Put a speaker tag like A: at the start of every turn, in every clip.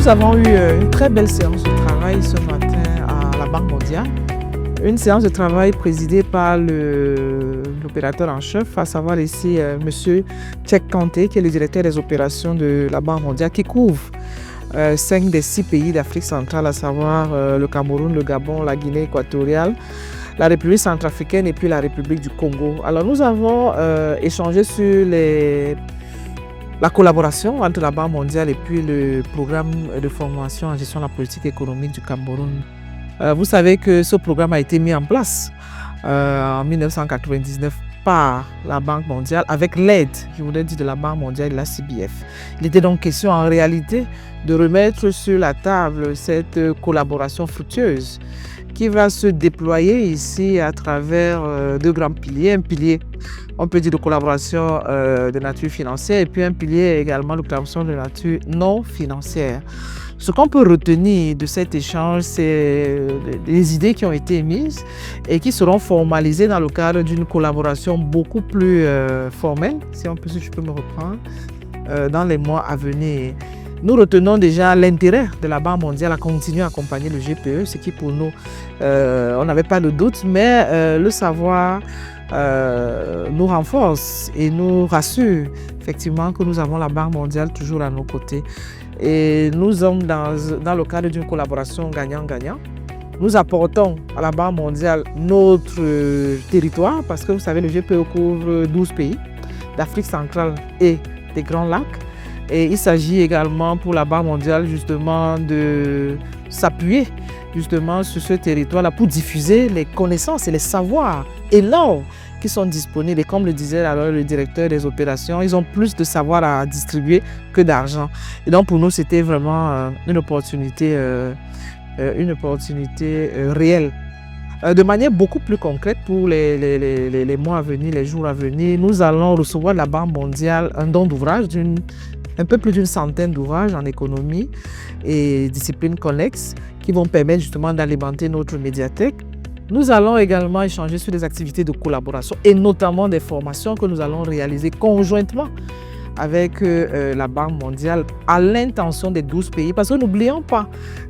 A: Nous avons eu une très belle séance de travail ce matin à la Banque mondiale. Une séance de travail présidée par l'opérateur en chef, à savoir ici M. Tchek Kanté, qui est le directeur des opérations de la Banque mondiale, qui couvre 5 des 6 pays d'Afrique centrale, à savoir le Cameroun, le Gabon, la Guinée équatoriale, la République centrafricaine et puis la République du Congo. Alors nous avons échangé sur la collaboration entre la Banque mondiale et puis le programme de formation en gestion de la politique économique du Cameroun. Vous savez que ce programme a été mis en place en 1999 par la Banque mondiale avec l'aide, je voudrais dire, de la Banque mondiale et de la CBF. Il était donc question en réalité de remettre sur la table cette collaboration fructueuse qui va se déployer ici à travers deux grands piliers. Un pilier, on peut dire, de collaboration de nature financière et puis un pilier également de collaboration de nature non financière. Ce qu'on peut retenir de cet échange, c'est les idées qui ont été émises et qui seront formalisées dans le cadre d'une collaboration beaucoup plus formelle, si je peux me reprendre, dans les mois à venir. Nous retenons déjà l'intérêt de la Banque mondiale à continuer à accompagner le GPE, ce qui pour nous, on n'avait pas de doute, mais le savoir nous renforce et nous rassure effectivement que nous avons la Banque mondiale toujours à nos côtés. Et nous sommes dans le cadre d'une collaboration gagnant-gagnant. Nous apportons à la Banque mondiale notre territoire parce que vous savez, le GPE couvre 12 pays d'Afrique centrale et des Grands Lacs. Et il s'agit également pour la Banque mondiale justement de s'appuyer justement sur ce territoire-là pour diffuser les connaissances et les savoirs énormes qui sont disponibles. Et comme le disait alors le directeur des opérations, ils ont plus de savoir à distribuer que d'argent. Et donc pour nous, c'était vraiment une opportunité réelle. De manière beaucoup plus concrète pour les mois à venir, les jours à venir, nous allons recevoir de la Banque mondiale un don d'ouvrage un peu plus d'une centaine d'ouvrages en économie et disciplines connexes qui vont permettre justement d'alimenter notre médiathèque. Nous allons également échanger sur des activités de collaboration et notamment des formations que nous allons réaliser conjointement avec la Banque mondiale à l'intention des 12 pays. Parce que n'oublions pas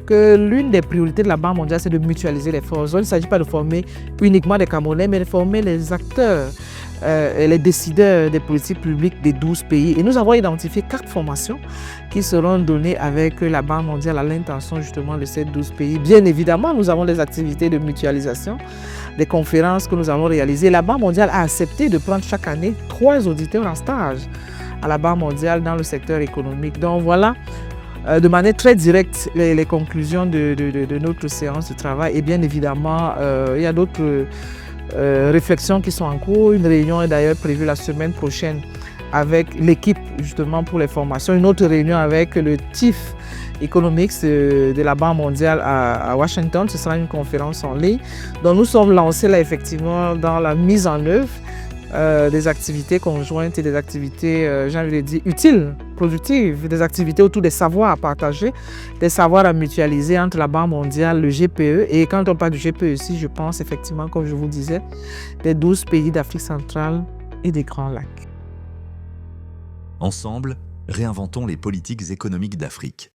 A: que l'une des priorités de la Banque mondiale, c'est de mutualiser les forces. Il ne s'agit pas de former uniquement des Camerounais, mais de former les acteurs et les décideurs des politiques publiques des 12 pays. Et nous avons identifié 4 formations qui seront données avec la Banque mondiale à l'intention justement de ces 12 pays. Bien évidemment, nous avons des activités de mutualisation, des conférences que nous allons réaliser. La Banque mondiale a accepté de prendre chaque année 3 auditeurs en stage à la Banque mondiale dans le secteur économique. Donc voilà, de manière très directe, les conclusions de notre séance de travail. Et bien évidemment, il y a d'autres réflexions qui sont en cours. Une réunion est d'ailleurs prévue la semaine prochaine avec l'équipe justement pour les formations. Une autre réunion avec le Chief Economics de la Banque mondiale à Washington. Ce sera une conférence en ligne. Donc nous sommes lancés là effectivement dans la mise en œuvre des activités conjointes et des activités, j'ai envie de dire, utiles, productives, des activités autour des savoirs à partager, des savoirs à mutualiser entre la Banque mondiale, le GPE. Et quand on parle du GPE ici, je pense effectivement, comme je vous disais, des 12 pays d'Afrique centrale et des Grands Lacs.
B: Ensemble, réinventons les politiques économiques d'Afrique.